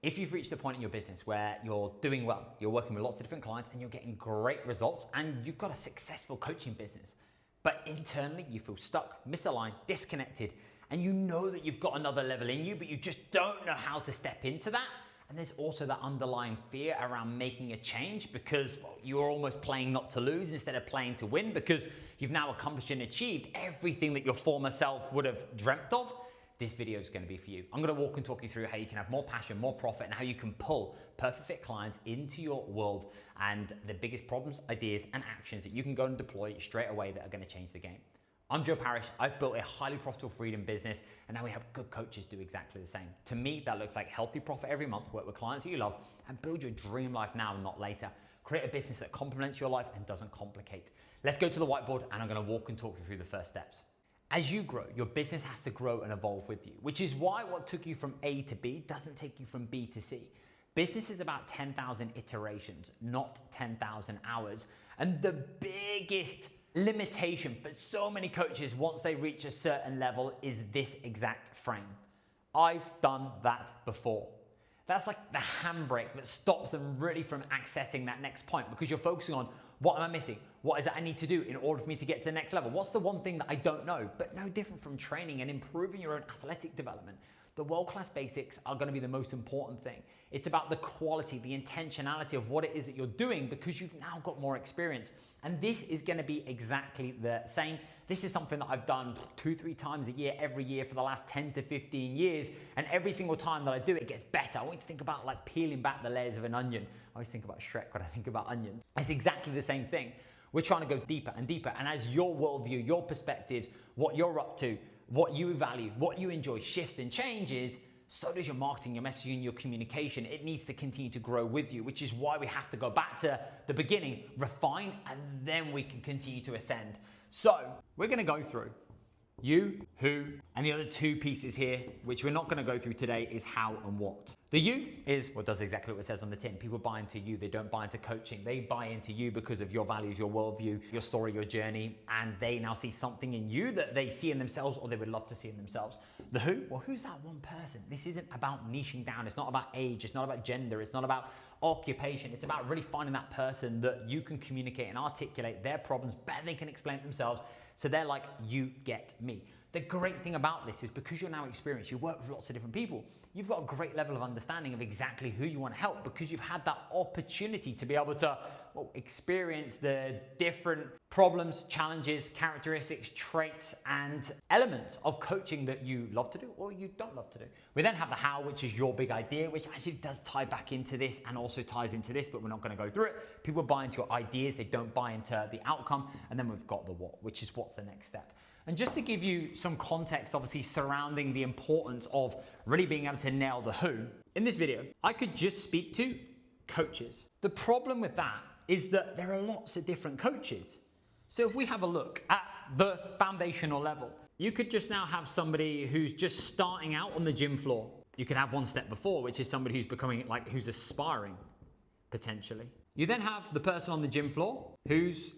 If you've reached a point in your business where you're doing well, you're working with lots of different clients and you're getting great results and you've got a successful coaching business, but internally you feel stuck, misaligned, disconnected, and you know that you've got another level in you, but you just don't know how to step into that. And there's also that underlying fear around making a change because you're almost playing not to lose instead of playing to win because you've now accomplished and achieved everything that your former self would have dreamt of. This video is going to be for you. I'm going to walk and talk you through how you can have more passion, more profit, and how you can pull perfect fit clients into your world and the biggest problems, ideas, and actions that you can go and deploy straight away that are going to change the game. I'm Joe Parrish. I've built a highly profitable freedom business, and now we have good coaches do exactly the same. To me, that looks like healthy profit every month, work with clients that you love, and build your dream life now and not later. Create a business that complements your life and doesn't complicate. Let's go to the whiteboard, and I'm going to walk and talk you through the first steps. As you grow, your business has to grow and evolve with you, which is why what took you from A to B doesn't take you from B to C. Business is about 10,000 iterations, not 10,000 hours. And the biggest limitation for so many coaches once they reach a certain level is this exact frame. I've done that before. That's like the handbrake that stops them really from accessing that next point because you're focusing on what am I missing? What is it I need to do in order for me to get to the next level? What's the one thing that I don't know? But no different from training and improving your own athletic development. The world-class basics are going to be the most important thing. It's about the quality, the intentionality of what it is that you're doing because you've now got more experience. And this is going to be exactly the same. This is something that I've done 2-3 times a year, every year for the last 10 to 15 years. And every single time that I do it, it gets better. I want you to think about like peeling back the layers of an onion. I always think about Shrek when I think about onions. It's exactly the same thing. We're trying to go deeper and deeper. And as your worldview, your perspectives, what you're up to, what you value, what you enjoy shifts and changes, so does your marketing, your messaging, your communication. It needs to continue to grow with you, which is why we have to go back to the beginning, refine, and then we can continue to ascend. So we're going to go through you, who, and the other two pieces here, which we're not going to go through today, is how and what. The you is what does exactly what it says on the tin. People buy into you. They don't buy into coaching. They buy into you because of your values, your worldview, your story, your journey, and they now see something in you that they see in themselves or they would love to see in themselves. The who, well, who's that one person? This isn't about niching down. It's not about age. It's not about gender. It's not about occupation. It's about really finding that person that you can communicate and articulate their problems better than they can explain it themselves. So they're like, you get me. The great thing about this is because you're now experienced, you work with lots of different people, you've got a great level of understanding of exactly who you want to help because you've had that opportunity to be able to experience the different problems, challenges, characteristics, traits, and elements of coaching that you love to do or you don't love to do. We then have the how, which is your big idea, which actually does tie back into this and also ties into this, but we're not going to go through it. People buy into your ideas, they don't buy into the outcome. And then we've got the what, which is what's the next step. And just to give you some context, obviously, surrounding the importance of really being able to nail the who, in this video, I could just speak to coaches. The problem with that is that there are lots of different coaches. So if we have a look at the foundational level, you could just now have somebody who's just starting out on the gym floor. You could have one step before, which is somebody who's becoming who's aspiring, potentially. You then have the person on the gym floor who's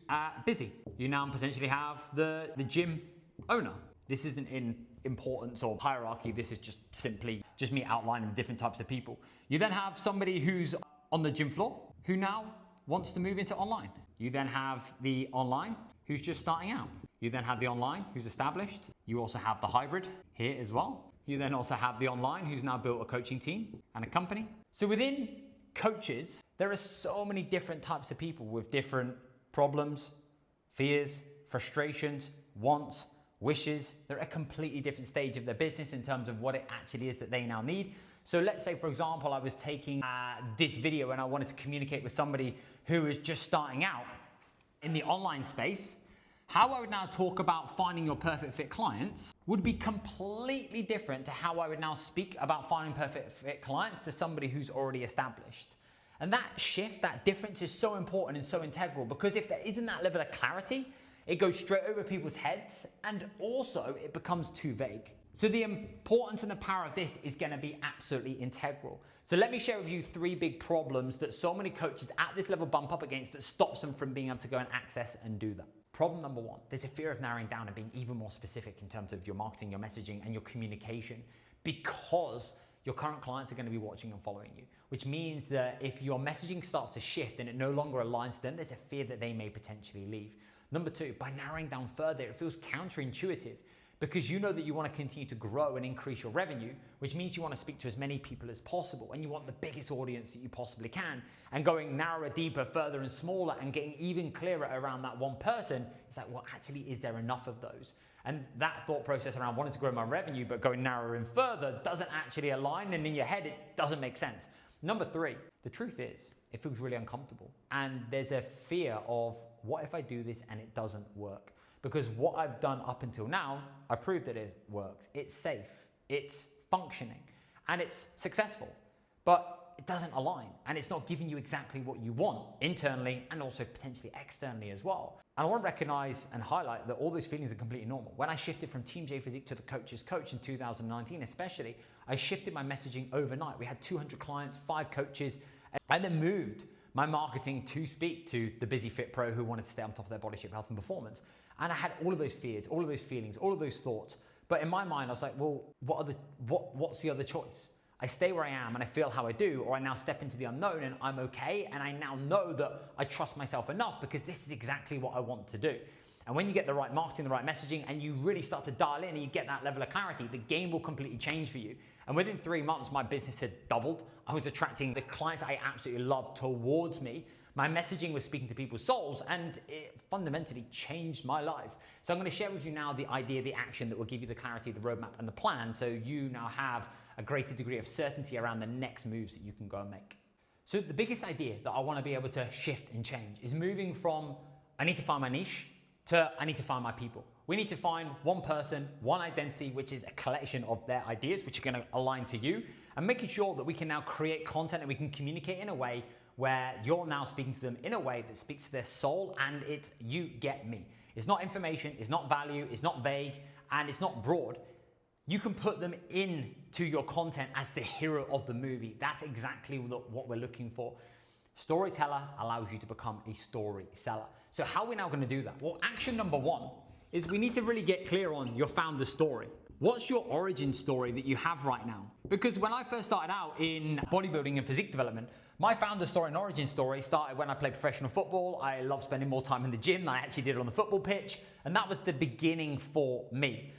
busy. You now potentially have the gym owner. This isn't in importance or hierarchy. This is just simply just me outlining different types of people. You then have somebody who's on the gym floor who now wants to move into online. You then have the online who's just starting out. You then have the online who's established. You also have the hybrid here as well. You then also have the online who's now built a coaching team and a company. So within coaches, there are so many different types of people with different problems, fears, frustrations, wants, wishes. They're at a completely different stage of their business in terms of what it actually is that they now need. So let's say, for example, I was taking this video and I wanted to communicate with somebody who is just starting out in the online space. How I would now talk about finding your perfect fit clients would be completely different to how I would now speak about finding perfect fit clients to somebody who's already established. And that shift, that difference is so important and so integral because if there isn't that level of clarity, it goes straight over people's heads and also it becomes too vague. So the importance and the power of this is going to be absolutely integral. So let me share with you 3 big problems that so many coaches at this level bump up against that stops them from being able to go and access and do that. Problem number 1, there's a fear of narrowing down and being even more specific in terms of your marketing, your messaging, and your communication because your current clients are going to be watching and following you, which means that if your messaging starts to shift and it no longer aligns to them, there's a fear that they may potentially leave. Number two, by narrowing down further, it feels counterintuitive because you know that you want to continue to grow and increase your revenue, which means you want to speak to as many people as possible and you want the biggest audience that you possibly can. And going narrower, deeper, further and smaller and getting even clearer around that one person, it's like, well, actually, is there enough of those? And that thought process around wanting to grow my revenue but going narrower and further doesn't actually align, and in your head, it doesn't make sense. Number three, the truth is, it feels really uncomfortable. And there's a fear of, what if I do this and it doesn't work? Because what I've done up until now, I've proved that it works. It's safe, it's functioning, and it's successful. But it doesn't align, and it's not giving you exactly what you want internally and also potentially externally as well. And I want to recognize and highlight that all those feelings are completely normal. When I shifted from Team J Physique to the Coach's Coach in 2019 especially, I shifted my messaging overnight. We had 200 clients, 5 coaches, and then moved my marketing to speak to the busy fit pro who wanted to stay on top of their body shape, health and performance. And I had all of those fears, all of those feelings, all of those thoughts. But in my mind, I was like, well, what's the other choice? I stay where I am and I feel how I do, or I now step into the unknown and I'm okay, and I now know that I trust myself enough because this is exactly what I want to do. And when you get the right marketing, the right messaging, and you really start to dial in and you get that level of clarity, the game will completely change for you. And within 3 months, my business had doubled. I was attracting the clients I absolutely loved towards me. My messaging was speaking to people's souls, and it fundamentally changed my life. So I'm going to share with you now the idea, the action that will give you the clarity, the roadmap, and the plan, so you now have a greater degree of certainty around the next moves that you can go and make. So the biggest idea that I want to be able to shift and change is moving from I need to find my niche to I need to find my people. We need to find one person, one identity, which is a collection of their ideas, which are going to align to you, and making sure that we can now create content and we can communicate in a way where you're now speaking to them in a way that speaks to their soul, and it's you get me. It's not information, it's not value, it's not vague, and it's not broad. You can put them into your content as the hero of the movie. That's exactly what we're looking for. Storyteller allows you to become a story seller. So how are we now going to do that? Well, action number one is we need to really get clear on your founder story. What's your origin story that you have right now? Because when I first started out in bodybuilding and physique development, my founder story and origin story started when I played professional football. I loved spending more time in the gym than I actually did on the football pitch. And that was the beginning for me.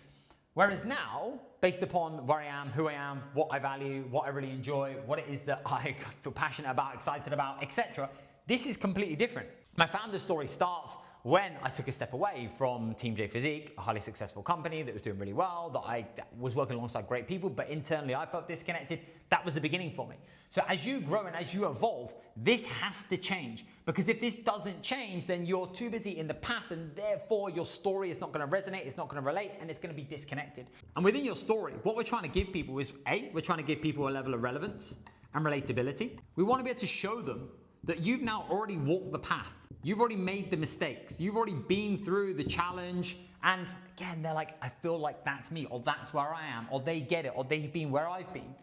Whereas now, based upon where I am, who I am, what I value, what I really enjoy, what it is that I feel passionate about, excited about, etc., this is completely different. My founder story starts when I took a step away from Team J Physique, a highly successful company that was doing really well, that I was working alongside great people, but internally I felt disconnected. That was the beginning for me. So as you grow and as you evolve, this has to change, because if this doesn't change, then you're too busy in the past, and therefore your story is not going to resonate, it's not going to relate, and it's going to be disconnected. And within your story, what we're trying to give people is, we're trying to give people a level of relevance and relatability. We want to be able to show them that you've now already walked the path. You've already made the mistakes. You've already been through the challenge. And again, they're like, I feel like that's me, or that's where I am, or they get it, or they've been where I've been.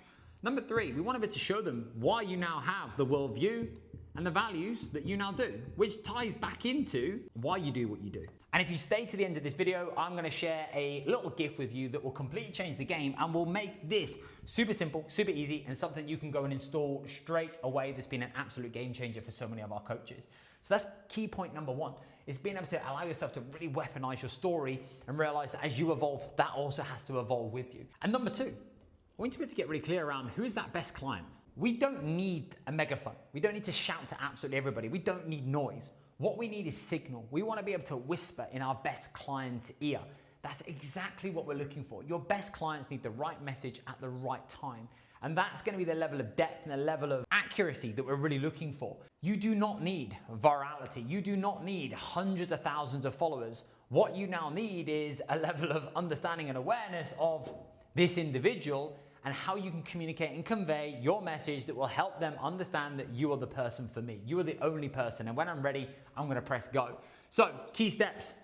Number three, we want to be able to show them why you now have the worldview and the values that you now do, which ties back into why you do what you do. And if you stay to the end of this video, I'm going to share a little gift with you that will completely change the game and will make this super simple, super easy, and something you can go and install straight away. That's been an absolute game changer for so many of our coaches. So that's key point number one, is being able to allow yourself to really weaponize your story and realize that as you evolve, that also has to evolve with you. And number two, I want you to be able to get really clear around who is that best client. We don't need a megaphone. We don't need to shout to absolutely everybody. We don't need noise. What we need is signal. We want to be able to whisper in our best client's ear. That's exactly what we're looking for. Your best clients need the right message at the right time. And that's going to be the level of depth and the level of accuracy that we're really looking for. You do not need virality. You do not need hundreds of thousands of followers. What you now need is a level of understanding and awareness of this individual and how you can communicate and convey your message that will help them understand that you are the person for me. You are the only person. And when I'm ready, I'm going to press go. So, key steps.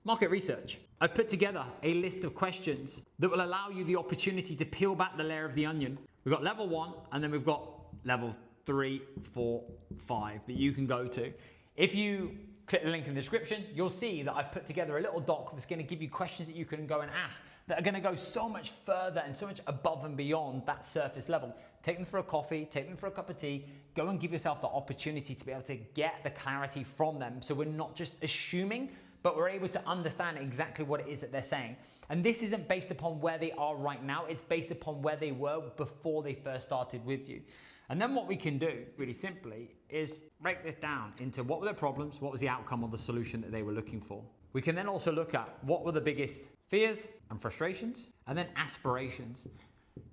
Market research. I've put together a list of questions that will allow you the opportunity to peel back the layer of the onion. We've got level 1, and then we've got level 3, 4, 5 that you can go to. If you click the link in the description, you'll see that I've put together a little doc that's going to give you questions that you can go and ask that are going to go so much further and so much above and beyond that surface level. Take them for a coffee, take them for a cup of tea, go and give yourself the opportunity to be able to get the clarity from them, so we're not just assuming, but we're able to understand exactly what it is that they're saying. And this isn't based upon where they are right now, it's based upon where they were before they first started with you. And then what we can do, really simply, is break this down into what were their problems, what was the outcome or the solution that they were looking for. We can then also look at what were the biggest fears and frustrations, and then aspirations.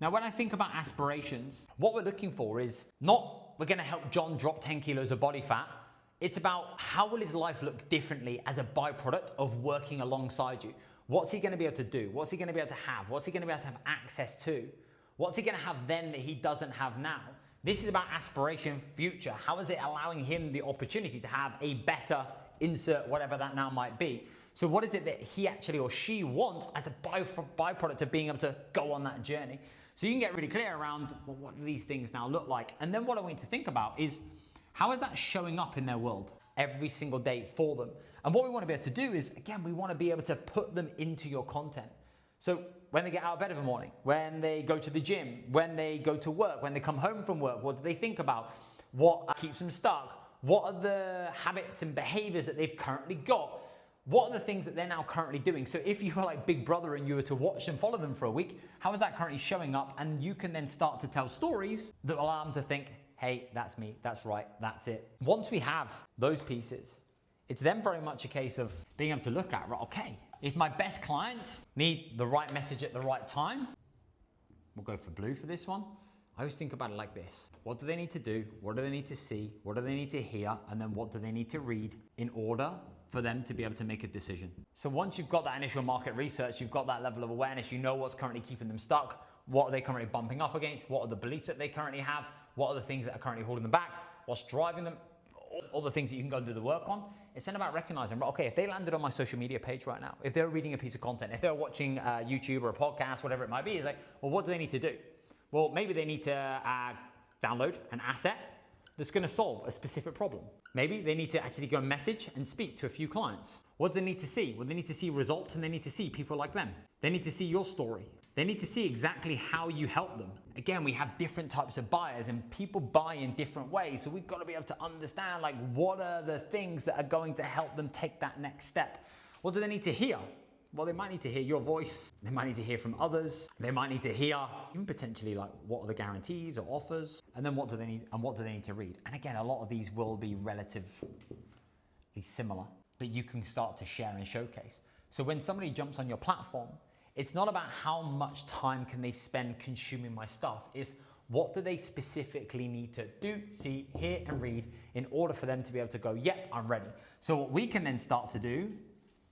Now, when I think about aspirations, what we're looking for is not we're gonna help John drop 10 kilos of body fat. It's about how will his life look differently as a byproduct of working alongside you. What's he gonna be able to do? What's he gonna be able to have? What's he gonna be able to have access to? What's he gonna have then that he doesn't have now? This is about aspiration, future. How is it allowing him the opportunity to have a better insert, whatever that now might be? So what is it that he actually or she wants as a byproduct of being able to go on that journey? So you can get really clear around, well, what do these things now look like? And then what I want you to think about is, how is that showing up in their world every single day for them? And what we want to be able to do is, again, we want to be able to put them into your content. So when they get out of bed in the morning, when they go to the gym, when they go to work, when they come home from work, what do they think about? What keeps them stuck? What are the habits and behaviors that they've currently got? What are the things that they're now currently doing? So if you were like Big Brother and you were to watch and follow them for a week, how is that currently showing up? And you can then start to tell stories that allow them to think, hey, that's me, that's right, that's it. Once we have those pieces, it's then very much a case of being able to look at, right, okay, if my best clients need the right message at the right time, we'll go for blue for this one. I always think about it like this. What do they need to do? What do they need to see? What do they need to hear? And then what do they need to read in order for them to be able to make a decision? So once you've got that initial market research, you've got that level of awareness, you know what's currently keeping them stuck, what are they currently bumping up against, what are the beliefs that they currently have, what are the things that are currently holding them back, what's driving them, all the things that you can go and do the work on. It's then about recognizing, okay, if they landed on my social media page right now, if they're reading a piece of content, if they're watching YouTube or a podcast, whatever it might be, it's like, well, what do they need to do? Well, maybe they need to download an asset that's going to solve a specific problem. Maybe they need to actually go message and speak to a few clients. What do they need to see? Well, they need to see results and they need to see people like them. They need to see your story. They need to see exactly how you help them. Again, we have different types of buyers and people buy in different ways. So we've got to be able to understand, like, what are the things that are going to help them take that next step? What do they need to hear? Well, they might need to hear your voice. They might need to hear from others. They might need to hear even potentially like what are the guarantees or offers, and then what do they need and what do they need to read? And again, a lot of these will be relatively similar that you can start to share and showcase. So when somebody jumps on your platform, it's not about how much time can they spend consuming my stuff. It's what do they specifically need to do, see, hear, and read in order for them to be able to go, yep, I'm ready. So what we can then start to do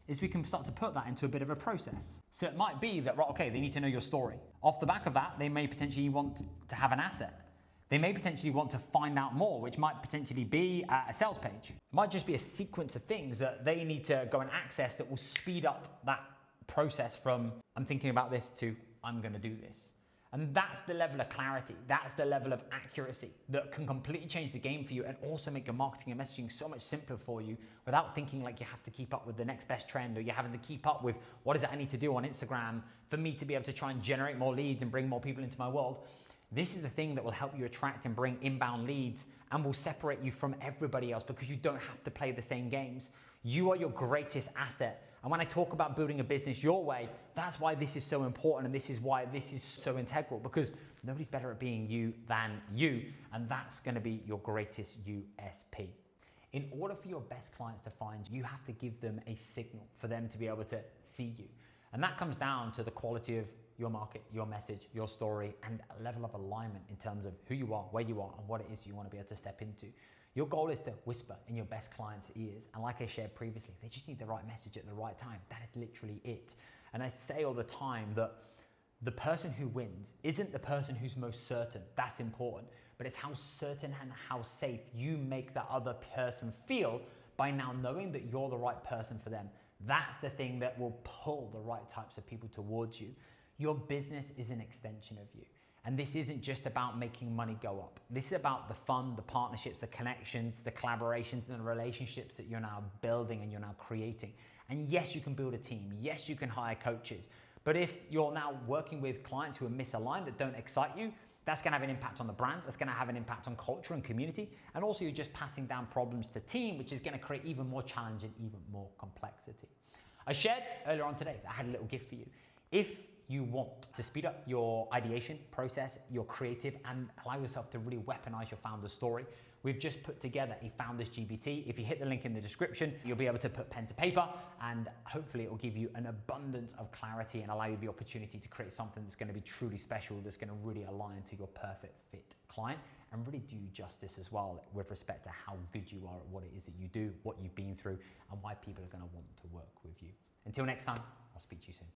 is we can start to put that into a bit of a process. So it might be that, right, okay, they need to know your story. Off the back of that, they may potentially want to have an asset. They may potentially want to find out more, which might potentially be a sales page. It might just be a sequence of things that they need to go and access that will speed up that process from I'm thinking about this to I'm gonna do this. And that's the level of clarity, that's the level of accuracy that can completely change the game for you and also make your marketing and messaging so much simpler for you without thinking like you have to keep up with the next best trend or you're having to keep up with what is it I need to do on Instagram for me to be able to try and generate more leads and bring more people into my world. This is the thing that will help you attract and bring inbound leads and will separate you from everybody else because you don't have to play the same games. You are your greatest asset. And when I talk about building a business your way, that's why this is so important and this is why this is so integral because nobody's better at being you than you, and that's gonna be your greatest USP. In order for your best clients to find you, you have to give them a signal for them to be able to see you. And that comes down to the quality of your market, your message, your story, and a level of alignment in terms of who you are, where you are, and what it is you wanna be able to step into. Your goal is to whisper in your best clients' ears. And like I shared previously, they just need the right message at the right time. That is literally it. And I say all the time that the person who wins isn't the person who's most certain. That's important. But it's how certain and how safe you make that other person feel by now knowing that you're the right person for them. That's the thing that will pull the right types of people towards you. Your business is an extension of you. And this isn't just about making money go up. This is about the fun, the partnerships, the connections, the collaborations, and the relationships that you're now building and you're now creating. And yes, you can build a team. Yes, you can hire coaches. But if you're now working with clients who are misaligned, that don't excite you, that's going to have an impact on the brand. That's going to have an impact on culture and community. And also you're just passing down problems to the team, which is going to create even more challenge and even more complexity. I shared earlier on today that I had a little gift for you. If you want to speed up your ideation process, your creative, and allow yourself to really weaponize your founder's story, we've just put together a Founders GPT. If you hit the link in the description, you'll be able to put pen to paper, and hopefully it will give you an abundance of clarity and allow you the opportunity to create something that's going to be truly special, that's going to really align to your perfect fit client and really do you justice as well with respect to how good you are at what it is that you do, what you've been through, and why people are going to want to work with you. Until next time, I'll speak to you soon.